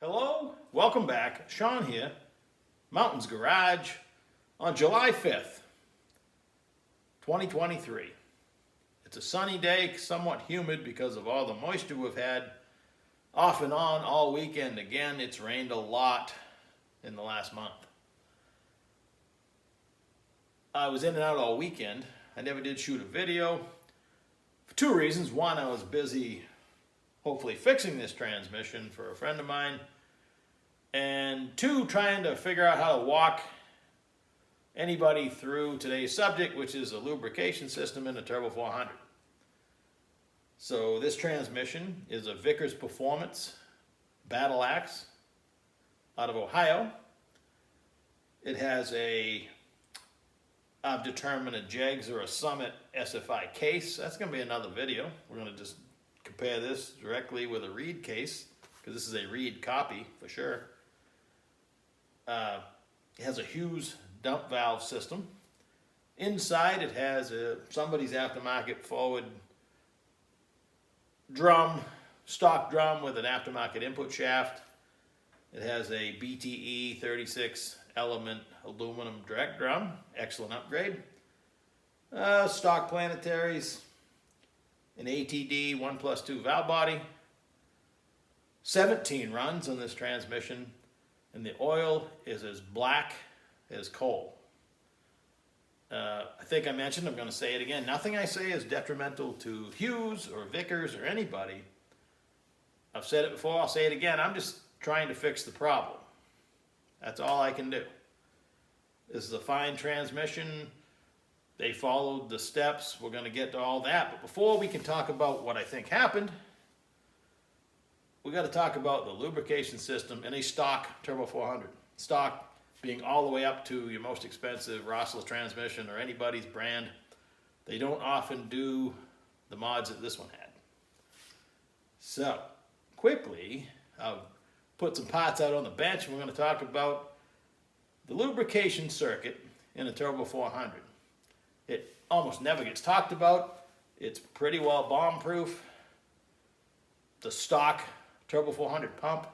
Hello, welcome back. Sean here, Mountains Garage, on July 5th, 2023. It's a sunny day, somewhat humid because of all the moisture we've had off and on all weekend. Again, it's rained a lot in the last month. I was in and out all weekend. I never did shoot a video for two reasons. One, I was busy hopefully fixing this transmission for a friend of mine. And two, trying to figure out how to walk anybody through today's subject, which is a lubrication system in a Turbo 400. So this transmission is a Vickers Performance Battle Axe out of Ohio. It has I've determined a Jegs or a Summit SFI case. That's going to be another video. We're going to just compare this directly with a Reed case, because this is a Reed copy for sure. It has a Hughes dump valve system. Inside it has somebody's aftermarket forward drum, stock drum with an aftermarket input shaft. It has a BTE 36 element aluminum direct drum, excellent upgrade. Stock planetaries, an ATD 1+2 valve body, 17 runs on this transmission, and the oil is as black as coal. I think I mentioned, I'm going to say it again, nothing I say is detrimental to Hughes or Vickers or anybody. I've said it before, I'll say it again, I'm just trying to fix the problem. That's all I can do. This is a fine transmission. They followed the steps. We're going to get to all that. But before we can talk about what I think happened, we got to talk about the lubrication system in a stock Turbo 400. Stock being all the way up to your most expensive Rossler transmission or anybody's brand. They don't often do the mods that this one had. So, quickly, I'll put some parts out on the bench, and we're going to talk about the lubrication circuit in a Turbo 400. It almost never gets talked about. It's pretty well bomb-proof. The stock Turbo 400 pump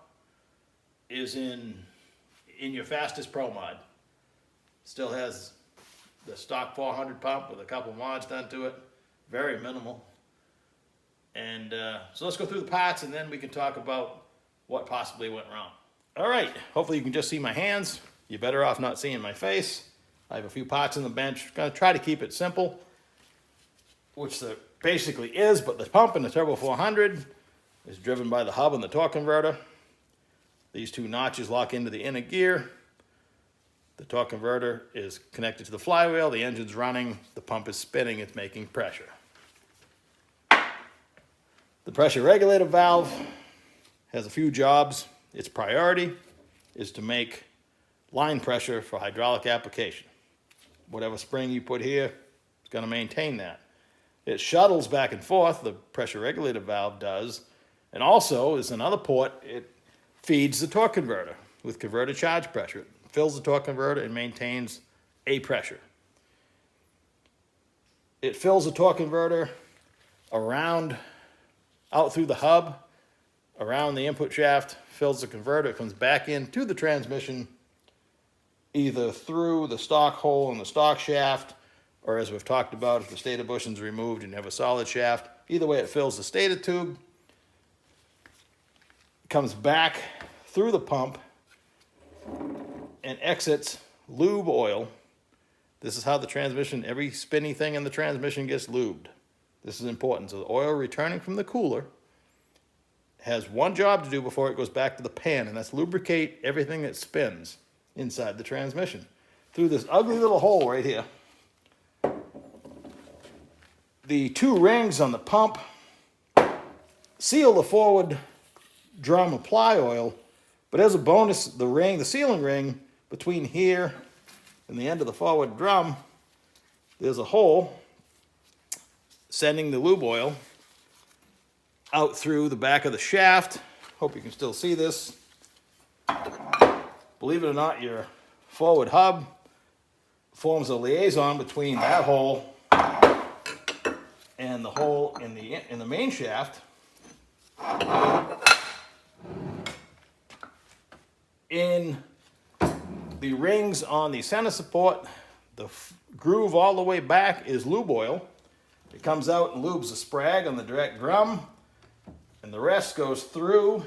is in your fastest pro mod. Still has the stock 400 pump with a couple mods done to it. Very minimal. And so let's go through the parts, and then we can talk about what possibly went wrong. All right, hopefully you can just see my hands. You're better off not seeing my face. I have a few parts on the bench. Gonna try to keep it simple, which there basically is, but the pump in the Turbo 400 is driven by the hub and the torque converter. These two notches lock into the inner gear. The torque converter is connected to the flywheel. The engine's running. The pump is spinning. It's making pressure. The pressure regulator valve has a few jobs. Its priority is to make line pressure for hydraulic application. Whatever spring you put here, it's going to maintain that. It shuttles back and forth, the pressure regulator valve does, and also is another port. It feeds the torque converter with converter charge pressure. It fills the torque converter and maintains a pressure. It fills the torque converter out through the hub, around the input shaft, fills the converter, it comes back into the transmission, either through the stock hole in the stock shaft, or as we've talked about, if the stator bushing's removed and you have a solid shaft, either way it fills the stator tube, comes back through the pump, and exits lube oil. This is how the transmission, every spinny thing in the transmission gets lubed. This is important. So the oil returning from the cooler has one job to do before it goes back to the pan, and that's lubricate everything that spins inside the transmission through this ugly little hole right here. The two rings on the pump seal the forward drum apply oil, but as a bonus, the sealing ring between here and the end of the forward drum, there's a hole sending the lube oil out through the back of the shaft. Hope you can still see this. Believe it or not, your forward hub forms a liaison between that hole and the hole in the main shaft. in the rings on the center support, the groove all the way back is lube oil. It comes out and lubes the sprag on the direct drum, and the rest goes through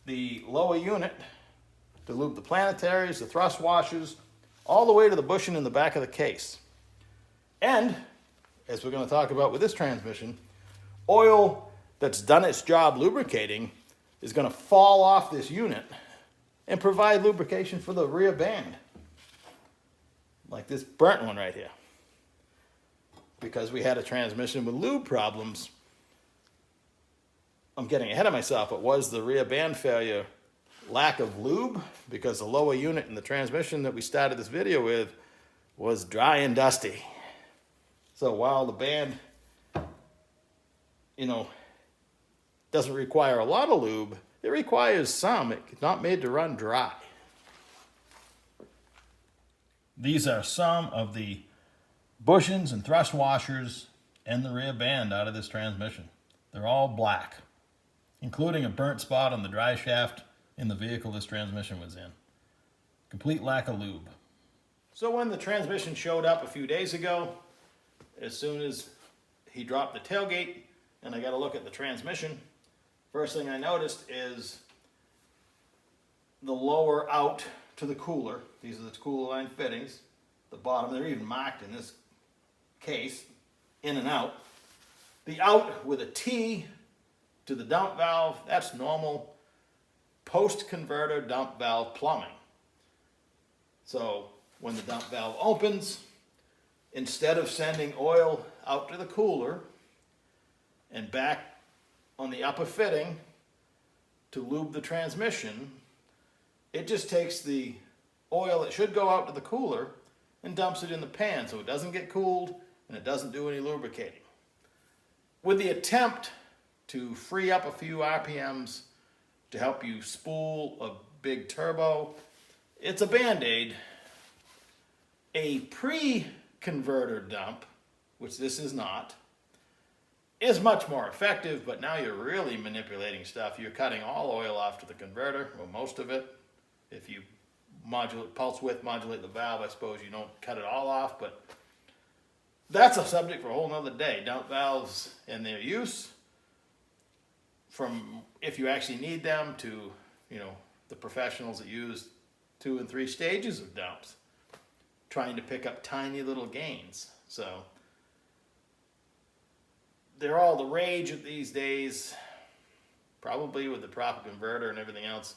the lower unit to lube the planetaries, the thrust washers, all the way to the bushing in the back of the case. And, as we're going to talk about with this transmission, oil that's done its job lubricating is going to fall off this unit and provide lubrication for the rear band. Like this burnt one right here. Because we had a transmission with lube problems, I'm getting ahead of myself. It was the rear band failure, lack of lube, because the lower unit in the transmission that we started this video with was dry and dusty. So while the band, doesn't require a lot of lube, it requires some. It's not made to run dry. These are some of the bushings and thrust washers and the rear band out of this transmission. They're all black, including a burnt spot on the dry shaft in the vehicle this transmission was in. Complete lack of lube. So when the transmission showed up a few days ago, as soon as he dropped the tailgate and I got a look at the transmission, first thing I noticed is the lower out to the cooler. These are the cooler line fittings. The bottom, they're even marked in this case, in and out. The out with a T to the dump valve, that's normal post-converter dump valve plumbing. So when the dump valve opens, instead of sending oil out to the cooler and back on the upper fitting to lube the transmission, it just takes the oil that should go out to the cooler and dumps it in the pan so it doesn't get cooled and it doesn't do any lubricating. With the attempt to free up a few RPMs to help you spool a big turbo, it's a Band-Aid. A pre-converter dump, which this is not, is much more effective, but now you're really manipulating stuff. You're cutting all oil off to the converter, or most of it. If you pulse width modulate the valve, I suppose you don't cut it all off, but that's a subject for a whole nother day. Dump valves and their use, from if you actually need them to, the professionals that use 2 and 3 stages of dumps, trying to pick up tiny little gains. So they're all the rage these days. Probably with the proper converter and everything else,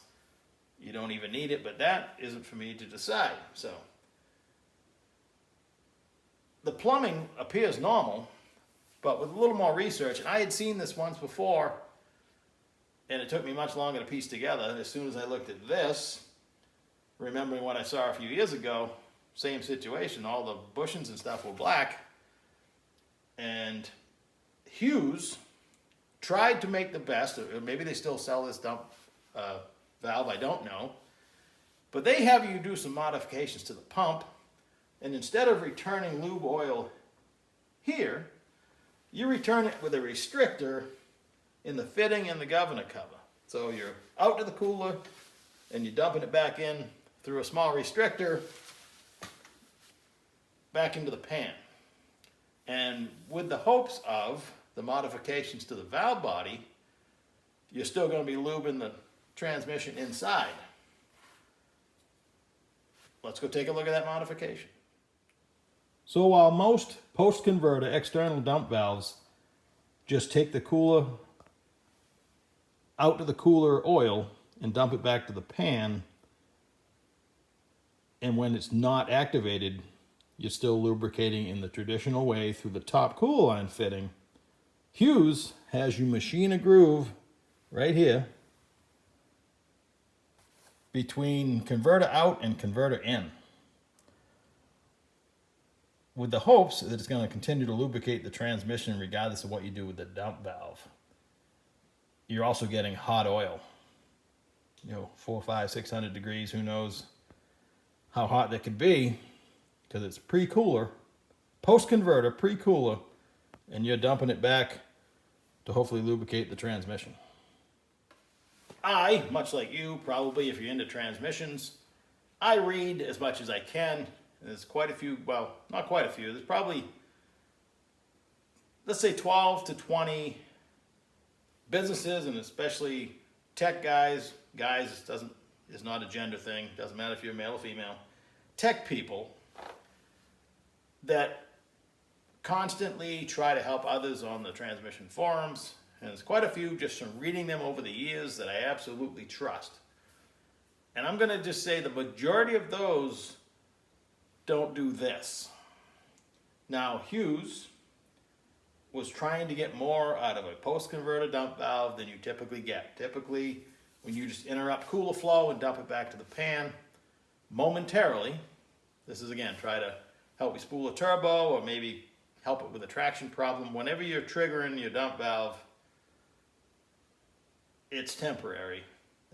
you don't even need it, but that isn't for me to decide. So the plumbing appears normal, but with a little more research, and I had seen this once before, and it took me much longer to piece together. As soon as I looked at this, remembering what I saw a few years ago, same situation, all the bushings and stuff were black, and Hughes tried to make the best, or maybe they still sell this dump valve, I don't know, but they have you do some modifications to the pump, and instead of returning lube oil here, you return it with a restrictor in the fitting and the governor cover. So you're out to the cooler, and you're dumping it back in through a small restrictor, back into the pan. And with the hopes of the modifications to the valve body, you're still going to be lubing the transmission inside. Let's go take a look at that modification. So while most post-converter external dump valves just take the cooler out to the cooler oil and dump it back to the pan, and when it's not activated, you're still lubricating in the traditional way through the top cooler line fitting, Hughes has you machine a groove right here between converter out and converter in, with the hopes that it's going to continue to lubricate the transmission regardless of what you do with the dump valve. You're also getting hot oil, 400, 500, 600 degrees, who knows how hot that could be, because it's pre-cooler, post-converter, pre-cooler, and you're dumping it back to hopefully lubricate the transmission. I, much like you, probably if you're into transmissions, I read as much as I can. And there's quite a few, well, not quite a few, there's probably, let's say 12 to 20 businesses, and especially tech guys, is not a gender thing, doesn't matter if you're male or female, tech people that constantly try to help others on the transmission forums. And there's quite a few just from reading them over the years that I absolutely trust. And I'm gonna just say the majority of those don't do this. Now, Hughes was trying to get more out of a post-converter dump valve than you typically get. Typically, when you just interrupt cooler flow and dump it back to the pan momentarily, this is again, try to help you spool a turbo or maybe help it with a traction problem. Whenever you're triggering your dump valve, it's temporary,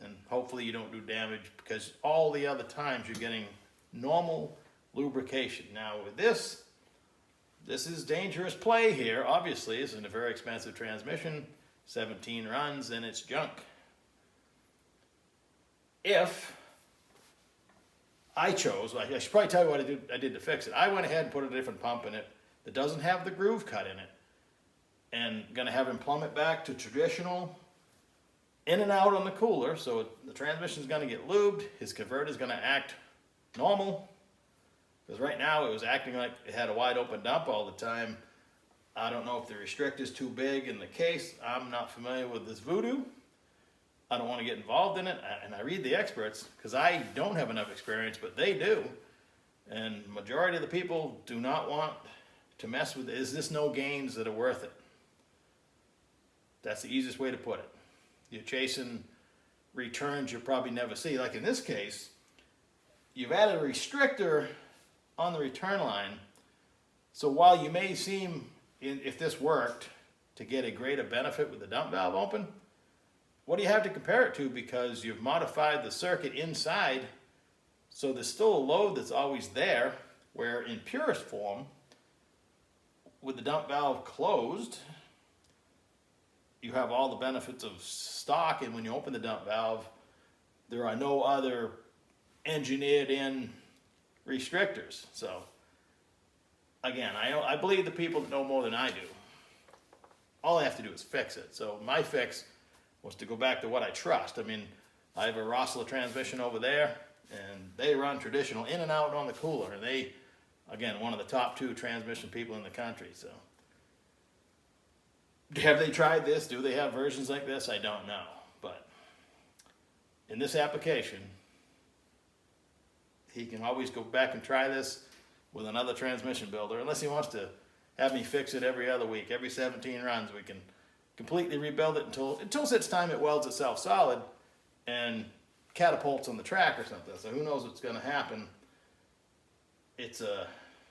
and hopefully you don't do damage, because all the other times you're getting normal lubrication. Now with this is dangerous play here. Obviously, it's in a very expensive transmission, 17 runs, and it's junk. If I chose, I should probably tell you what I did to fix it. I went ahead and put a different pump in it that doesn't have the groove cut in it, and gonna have him plumb it back to traditional in and out on the cooler, so the transmission's gonna get lubed, his converter's gonna act normal, because right now it was acting like it had a wide open dump all the time. I don't know if the restrictor's too big in the case. I'm not familiar with this voodoo. I don't want to get involved in it, and I read the experts, because I don't have enough experience, but they do. And the majority of the people do not want to mess with it. Is this no gains that are worth it? That's the easiest way to put it. You're chasing returns you'll probably never see. Like in this case, you've added a restrictor on the return line. So while you may seem, if this worked, to get a greater benefit with the dump valve open, what do you have to compare it to? Because you've modified the circuit inside, so there's still a load that's always there, where in purest form, with the dump valve closed, you have all the benefits of stock, and when you open the dump valve, there are no other engineered in restrictors. So again, I believe the people that know more than I do. All I have to do is fix it. So my fix was to go back to what I trust. I mean, I have a Rossler transmission over there, and they run traditional in and out on the cooler, and they, again, one of the top 2 transmission people in the country. So have they tried this? Do they have versions like this? I don't know. But in this application, he can always go back and try this with another transmission builder, unless he wants to have me fix it every other week. Every 17 runs, we can completely rebuild it until such time it welds itself solid and catapults on the track or something. So who knows what's going to happen. It's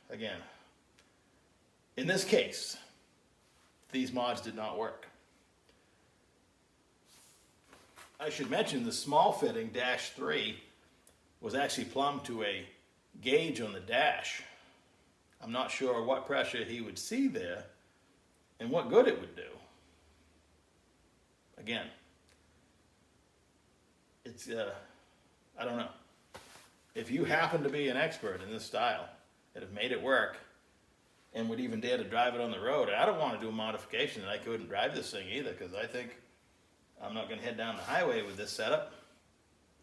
again, in this case, these mods did not work. I should mention the small fitting dash 3 was actually plumbed to a gauge on the dash. I'm not sure what pressure he would see there and what good it would do. Again, it's, I don't know. If you happen to be an expert in this style that have made it work and would even dare to drive it on the road, I don't want to do a modification that I couldn't drive this thing either, because I think I'm not going to head down the highway with this setup.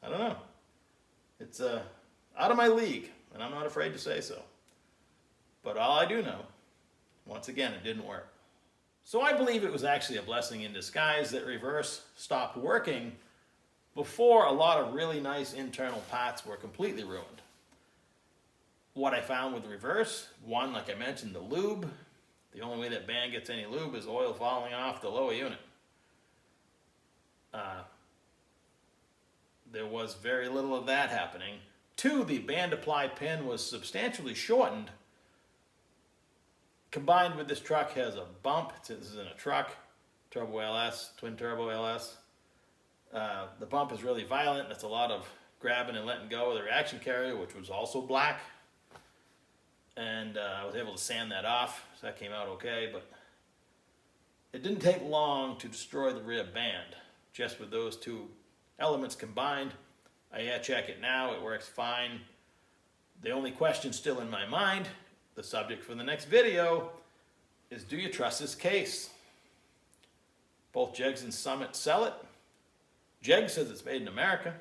I don't know. It's out of my league, and I'm not afraid to say so. But all I do know, once again, it didn't work. So I believe it was actually a blessing in disguise that reverse stopped working before a lot of really nice internal parts were completely ruined. What I found with reverse, one, like I mentioned, the lube. The only way that band gets any lube is oil falling off the lower unit. There was very little of that happening. 2, the band apply pin was substantially shortened. Combined with this truck has a bump. This is in a truck, turbo LS, twin turbo LS. The bump is really violent. That's a lot of grabbing and letting go of the reaction carrier, which was also black. And I was able to sand that off, so that came out okay. But it didn't take long to destroy the rear band, just with those 2 elements combined. I air check it now, it works fine. The only question still in my mind, the subject for the next video, is do you trust this case? Both Jegs and Summit sell it. Jeg says it's made in America.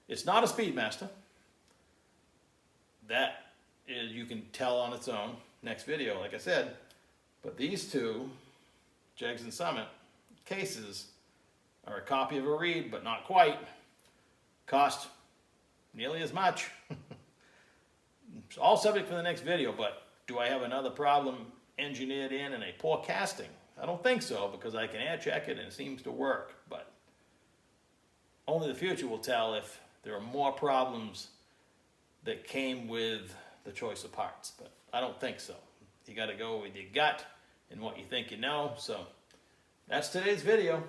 It's not a Speedmaster. That is, you can tell on its own. Next video, like I said. But these two, Jegs and Summit cases, are a copy of a Reed, but not quite. Cost nearly as much. It's all subject for the next video, but do I have another problem engineered in a poor casting? I don't think so, because I can air check it and it seems to work, but only the future will tell if there are more problems that came with the choice of parts, but I don't think so. You got to go with your gut and what you think you know. So that's today's video.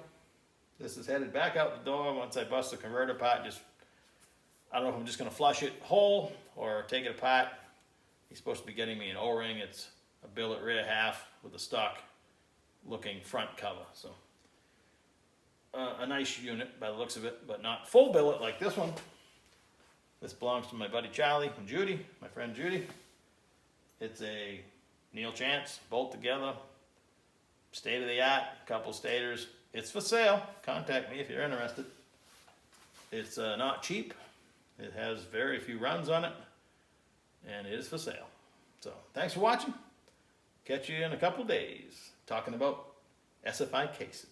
This is headed back out the door once I bust the converter apart. I don't know if I'm just going to flush it whole or take it apart. He's supposed to be getting me an O-ring. It's a billet rear half with a stock looking front cover. So a nice unit by the looks of it, but not full billet like this one. This belongs to my buddy Charlie and Judy, my friend Judy. It's a Neil Chance, bolt together, state of the art, couple stators. It's for sale. Contact me if you're interested. It's not cheap. It has very few runs on it, and it is for sale. So thanks for watching. Catch you in a couple days talking about SFI cases.